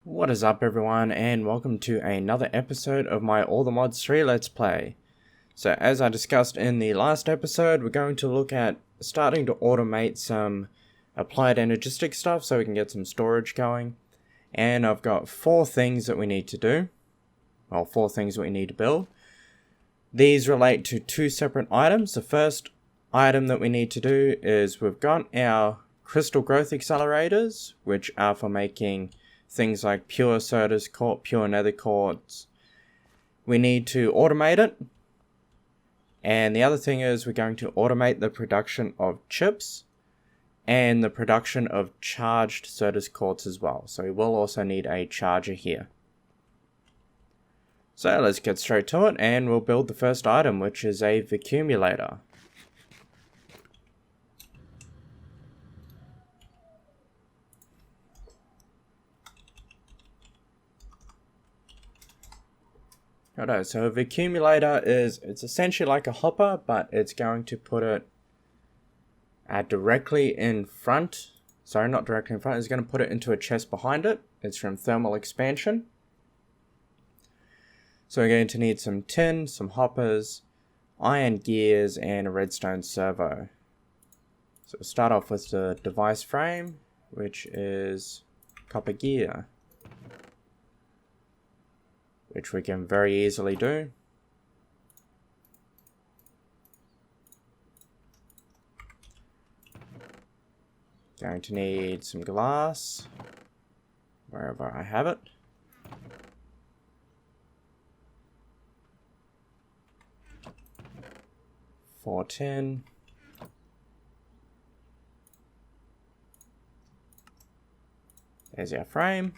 What is up everyone, and welcome to another episode of my All the Mods 3 Let's Play. So as I discussed in the last episode, we're going to look at starting to automate some applied energistic stuff so we can get some storage going. And I've got 4 things that we need to do. Well, 4 things that we need to build. These relate to 2 separate items. The first item that we need to do is we've got our crystal growth accelerators, which are for making things like pure Certus quartz, pure nether quartz. We need to automate it. And the other thing is we're going to automate the production of chips and the production of charged Certus quartz as well. So we will also need a charger here. So let's get straight to it, and we'll build the first item, which is a vacuumulator. Righto, so a vacuumulator it's essentially like a hopper, but it's going to put it directly in front. Sorry, not directly in front. It's going to put it into a chest behind it. It's from thermal expansion. So we're going to need some tin, some hoppers, iron gears, and a redstone servo. So we'll start off with the device frame, which is copper gear, which we can very easily do. Going to need some glass, wherever I have it. For tin. There's our frame.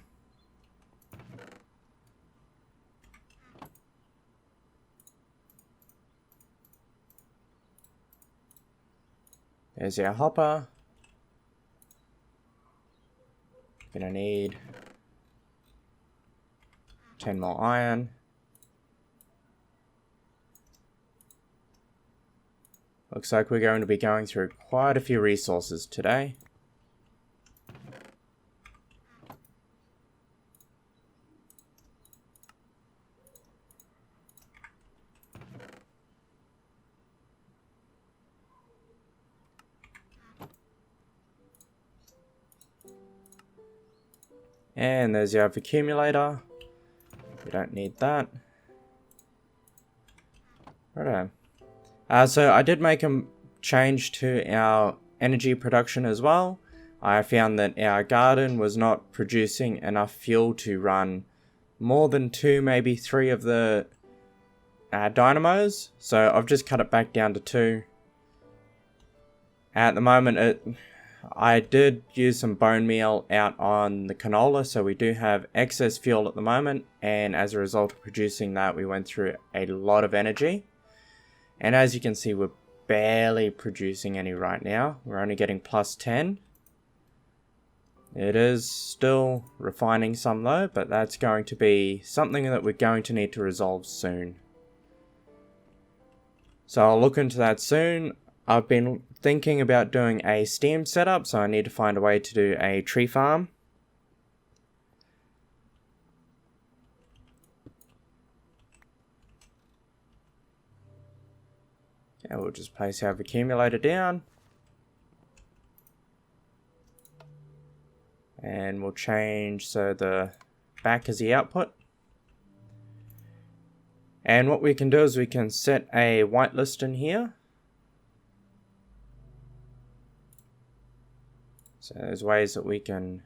There's our hopper. Gonna need 10 more iron. Looks like we're going to be going through quite a few resources today. And there's our accumulator. We don't need that. Righto. So I did make a change to our energy production as well. I found that our garden was not producing enough fuel to run more than 2, maybe 3 of the dynamos. So I've just cut it back down to 2. At the moment, I did use some bone meal out on the canola, so we do have excess fuel at the moment, and as a result of producing that, we went through a lot of energy. And as you can see, we're barely producing any right now. We're only getting plus 10. It is still refining some though, but that's going to be something that we're going to need to resolve soon. So I'll look into that soon. I've been thinking about doing a steam setup, so I need to find a way to do a tree farm. Okay, we'll just place our accumulator down. And we'll change so the back is the output. And what we can do is we can set a whitelist in here. So there's ways that we can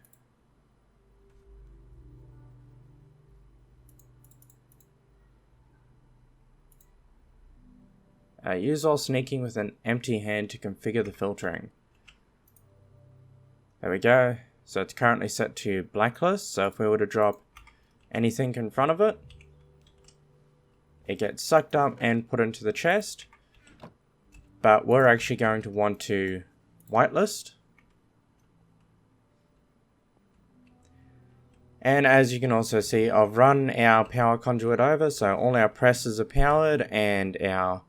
use all sneaking with an empty hand to configure the filtering. There we go. So it's currently set to blacklist, so if we were to drop anything in front of it, it gets sucked up and put into the chest. But we're actually going to want to whitelist. And as you can also see, I've run our power conduit over, so all our presses are powered and our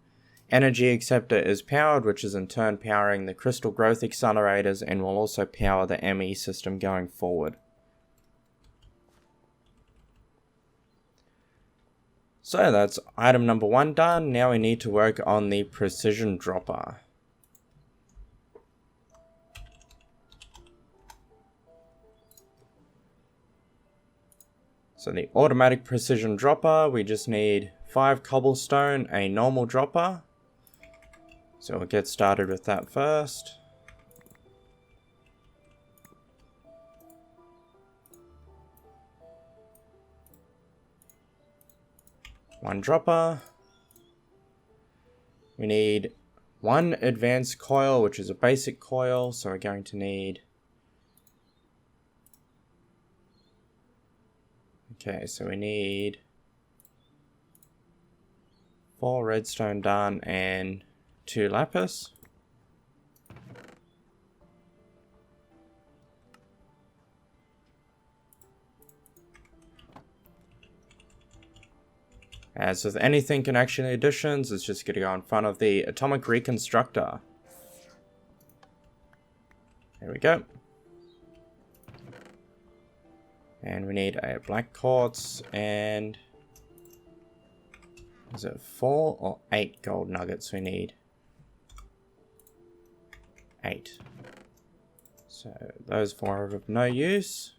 energy acceptor is powered, which is in turn powering the crystal growth accelerators and will also power the ME system going forward. So that's item number 1 done. Now we need to work on the precision dropper. So the automatic precision dropper, we just need 5 cobblestone, a normal dropper. So we'll get started with that first. One dropper. We need 1 advanced coil, which is a basic coil, so we're going to need... Okay, so we need 4 redstone done and 2 lapis. As with anything connection additions, it's just going to go in front of the atomic reconstructor. There we go. And we need a black quartz and... Is it 4 or 8 gold nuggets we need? 8. So those 4 are of no use.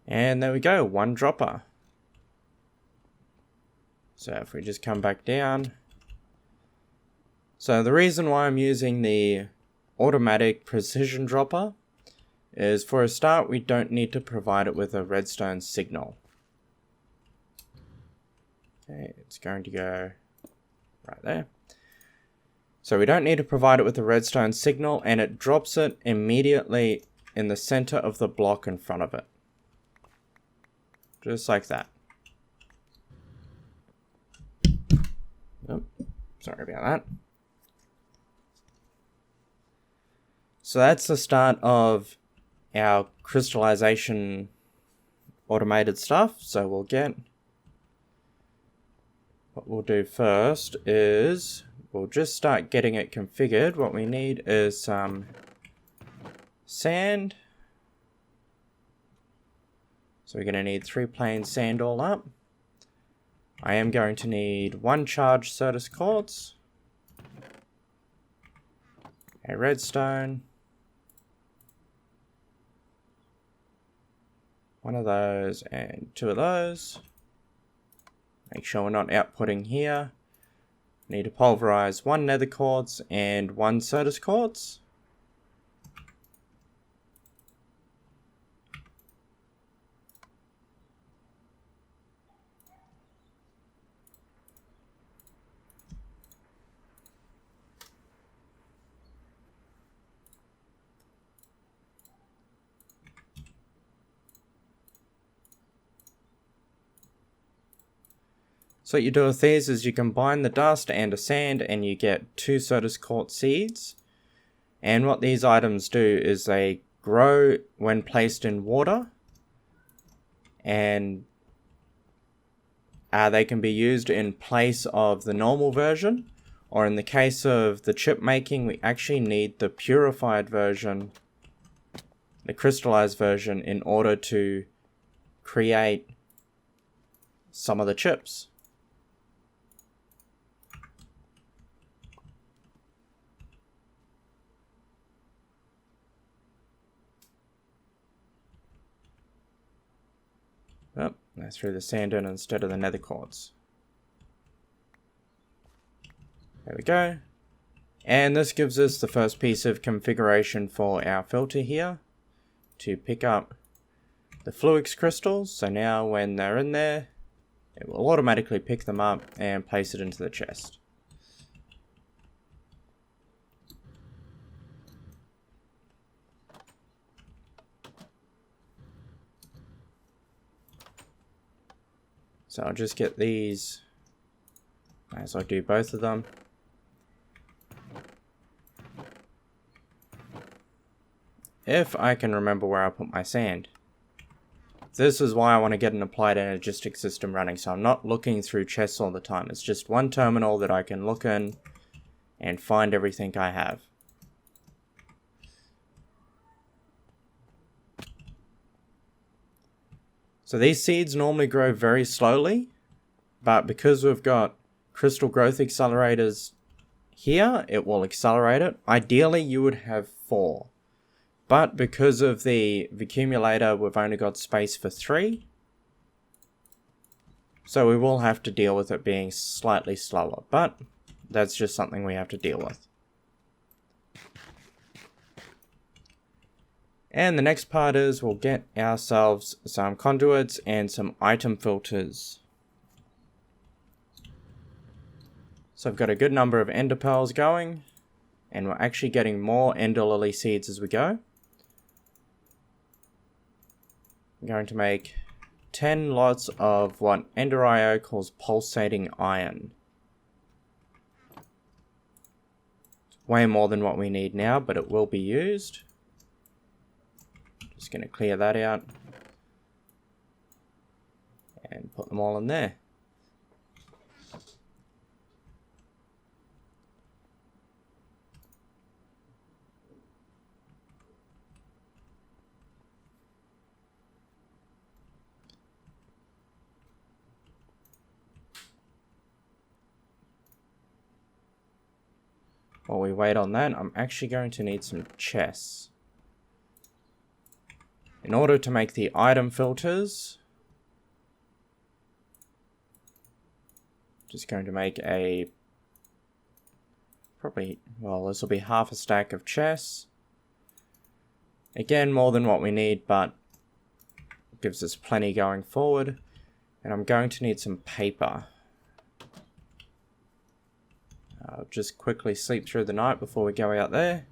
And there we go, 1 dropper. So if we just come back down. So the reason why I'm using the automatic precision dropper is, for a start, we don't need to provide it with a redstone signal. Okay, it's going to go right there. So we don't need to provide it with a redstone signal, and it drops it immediately in the center of the block in front of it. Just like that. Oh, sorry about that. So that's the start of our crystallization automated stuff. So we'll get... What we'll do first is we'll just start getting it configured. What we need is some sand. So we're going to need 3 plain sand all up. I am going to need 1 charged Certus quartz, a redstone, 1 of those and 2 of those. Make sure we're not outputting here. Need to pulverize 1 nether quartz and 1 Certus quartz. So what you do with these is you combine the dust and a sand and you get 2 Certus quartz seeds. And what these items do is they grow when placed in water. And they can be used in place of the normal version. Or in the case of the chip making, we actually need the purified version, the crystallized version, in order to create some of the chips. Oh, I threw the sand in instead of the nether quartz. There we go. And this gives us the first piece of configuration for our filter here to pick up the fluix crystals. So now when they're in there, it will automatically pick them up and place it into the chest. So I'll just get these, might as well do both of them. if I can remember where I put my sand. This is why I want to get an applied energistics system running, so I'm not looking through chests all the time. It's just one terminal that I can look in and find everything I have. So these seeds normally grow very slowly, but because we've got crystal growth accelerators here, it will accelerate it. Ideally, you would have 4. But because of the accumulator, we've only got space for 3. So we will have to deal with it being slightly slower. But that's just something we have to deal with. And the next part is we'll get ourselves some conduits and some item filters. So I've got a good number of ender pearls going. And we're actually getting more ender lily seeds as we go. I'm going to make 10 lots of what Ender IO calls pulsating iron. It's way more than what we need now, but it will be used. Just going to clear that out. And put them all in there. While we wait on that, I'm actually going to need some chests. In order to make the item filters, just going to make a, well, this will be half a stack of chests. Again, more than what we need, but gives us plenty going forward. And I'm going to need some paper. I'll just quickly sleep through the night before we go out there.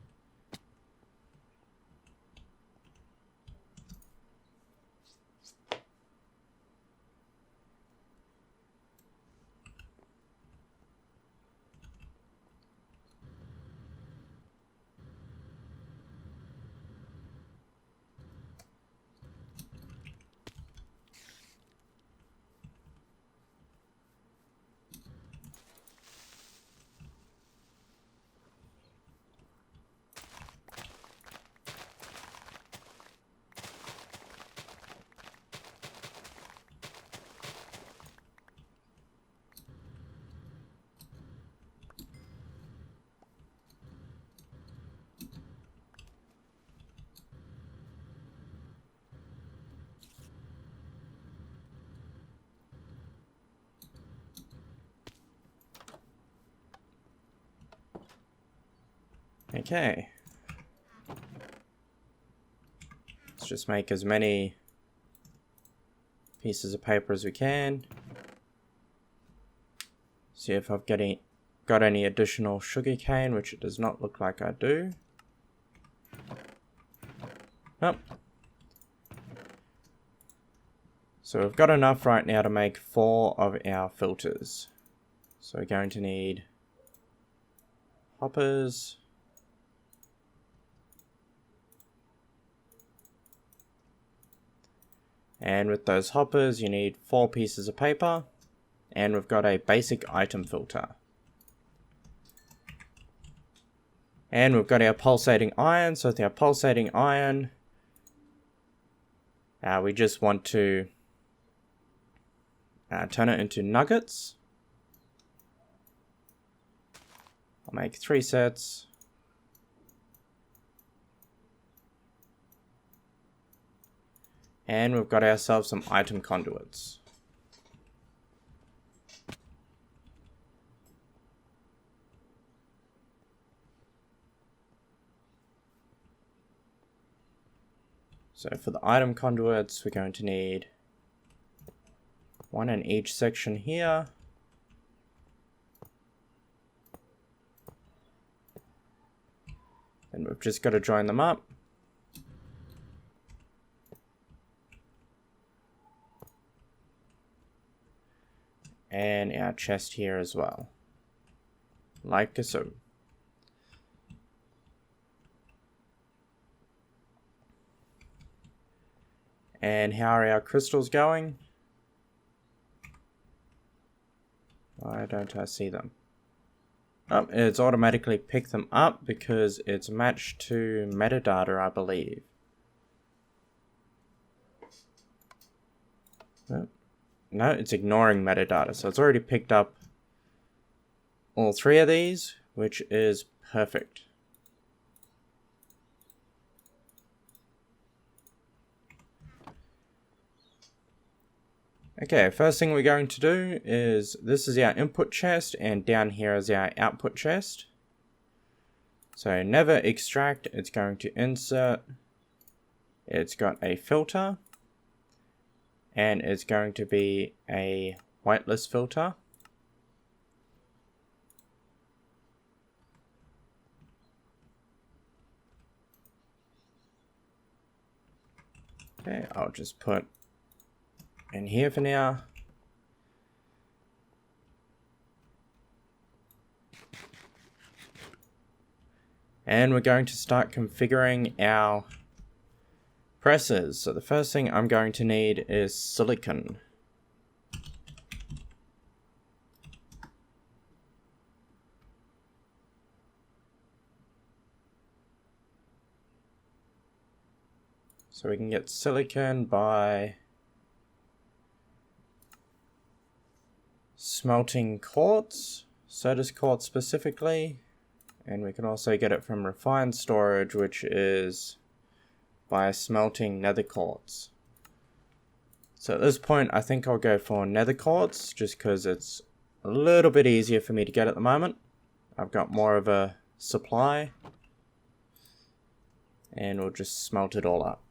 Okay. Let's just make as many pieces of paper as we can. See if I've got any additional sugarcane, which it does not look like I do. Nope. So we've got enough right now to make 4 of our filters. So we're going to need hoppers. And with those hoppers, you need 4 pieces of paper. And we've got a basic item filter. And we've got our pulsating iron. So with our pulsating iron, we just want to turn it into nuggets. I'll make 3 sets. And we've got ourselves some item conduits. So for the item conduits, we're going to need 1 in each section here. And we've just got to join them up. And our chest here as well, like so. And how are our crystals going? Why don't I see them? Oh, it's automatically picked them up because it's matched to metadata, I believe. No, it's ignoring metadata, so it's already picked up all 3 of these, which is perfect. Okay, first thing we're going to do is, this is our input chest, and down here is our output chest. So never extract, it's going to insert, it's got a filter, and it's going to be a whitelist filter. Okay, I'll just put in here for now. And we're going to start configuring our presses. So the first thing I'm going to need is silicon. So we can get silicon by smelting quartz, Certus quartz specifically, and we can also get it from refined storage, which is by smelting nether quartz. So at this point I think I'll go for nether quartz just because it's a little bit easier for me to get at the moment. I've got more of a supply, and we'll just smelt it all up.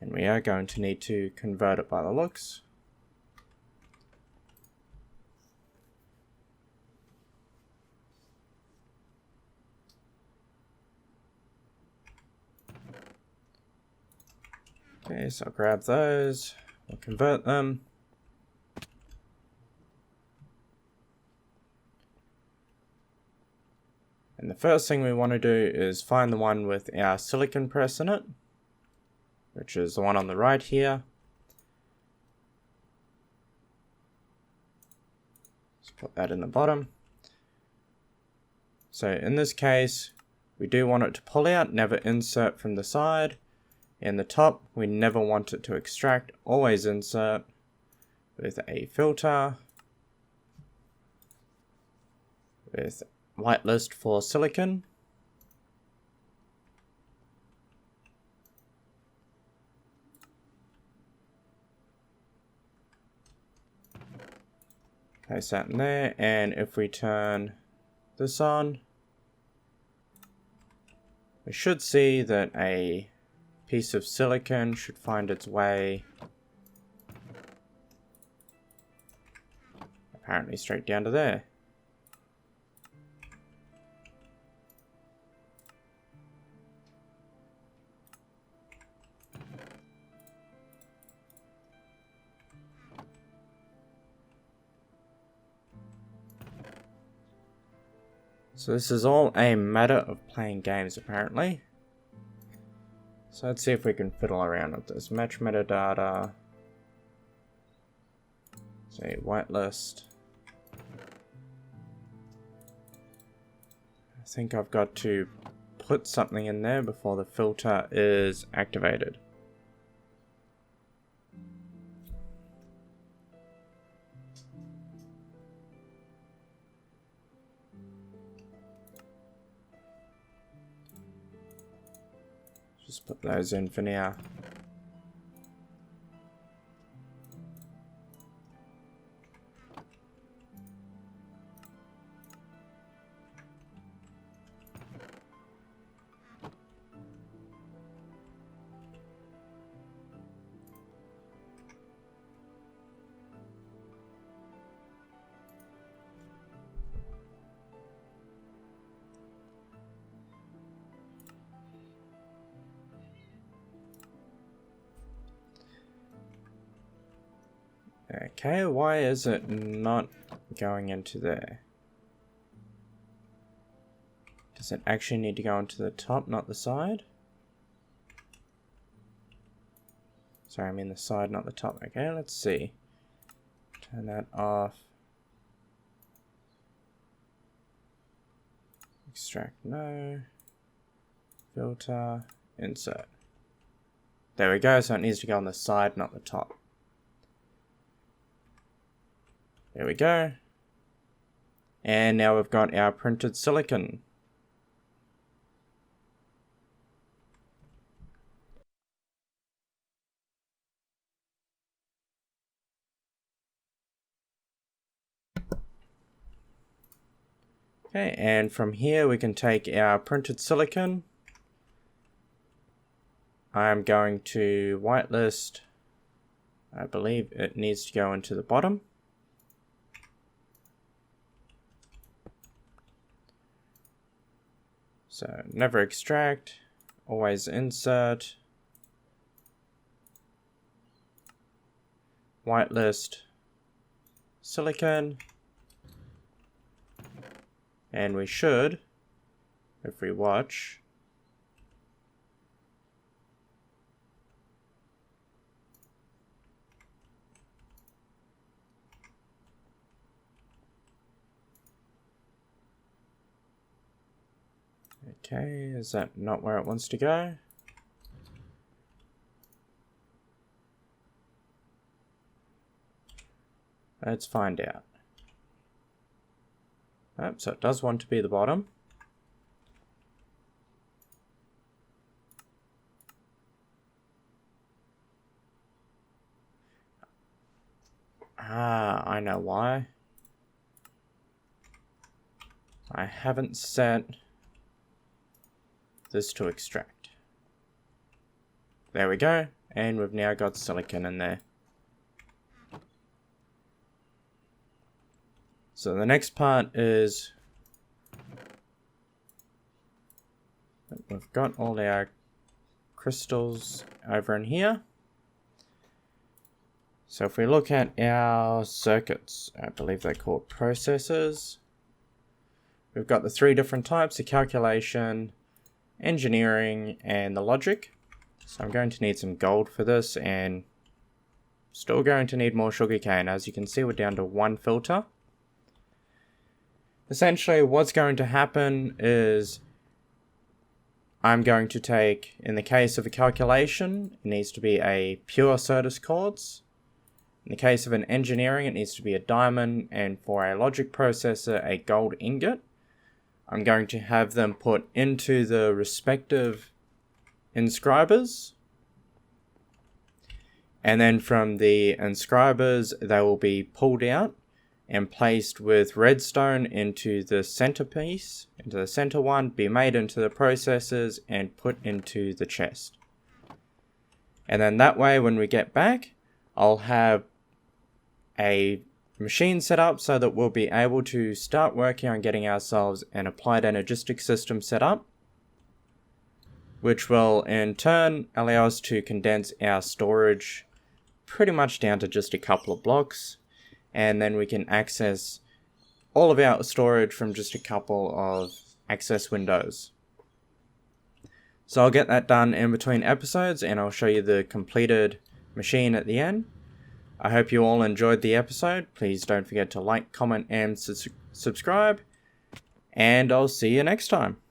And we are going to need to convert it by the looks. Okay, so I'll grab those, we'll convert them. And the first thing we want to do is find the one with our silicon press in it, which is the one on the right here. Let's put that in the bottom. So in this case, we do want it to pull out, never insert from the side. In the top, we never want it to extract, always insert with a filter, with whitelist for silicon. Place that in there, and if we turn this on, we should see that a piece of silicon should find its way apparently straight down to there. So this is all a matter of playing games apparently. So let's see if we can fiddle around with this. Match metadata. Say whitelist. I think I've got to put something in there before the filter is activated. Just put those in for now. Okay, why is it not going into there? Does it actually need to go into the top, not the side? Sorry, I mean the side, not the top. Okay, let's see. Turn that off. Extract, no. Filter, insert. There we go, so it needs to go on the side, not the top. There we go. And now we've got our printed silicon. Okay, and from here we can take our printed silicon. I'm going to whitelist. I believe it needs to go into the bottom. So never extract, always insert, whitelist silicon, and we should, if we watch, okay, is that not where it wants to go? Let's find out. Oh, so it does want to be the bottom. Ah, I know why. I haven't set this to extract. There we go, and we've now got silicon in there. So the next part is we've got all our crystals over in here. So if we look at our circuits, I believe they're called processors. We've got the three different types, the calculation, engineering, and the logic. So I'm going to need some gold for this, and still going to need more sugarcane. As you can see, we're down to one filter. Essentially, what's going to happen is I'm going to take, in the case of a calculation, it needs to be a pure Certus quartz. In the case of an engineering, it needs to be a diamond, and for a logic processor, a gold ingot. I'm going to have them put into the respective inscribers. And then from the inscribers, they will be pulled out and placed with redstone into the centerpiece, into the center one, be made into the processors and put into the chest. And then that way, when we get back, I'll have a machine set up so that we'll be able to start working on getting ourselves an applied energistics system set up, which will in turn allow us to condense our storage pretty much down to just a couple of blocks, and then we can access all of our storage from just a couple of access windows. So I'll get that done in between episodes, and I'll show you the completed machine at the end. I hope you all enjoyed the episode. Please don't forget to like, comment, and subscribe, and I'll see you next time.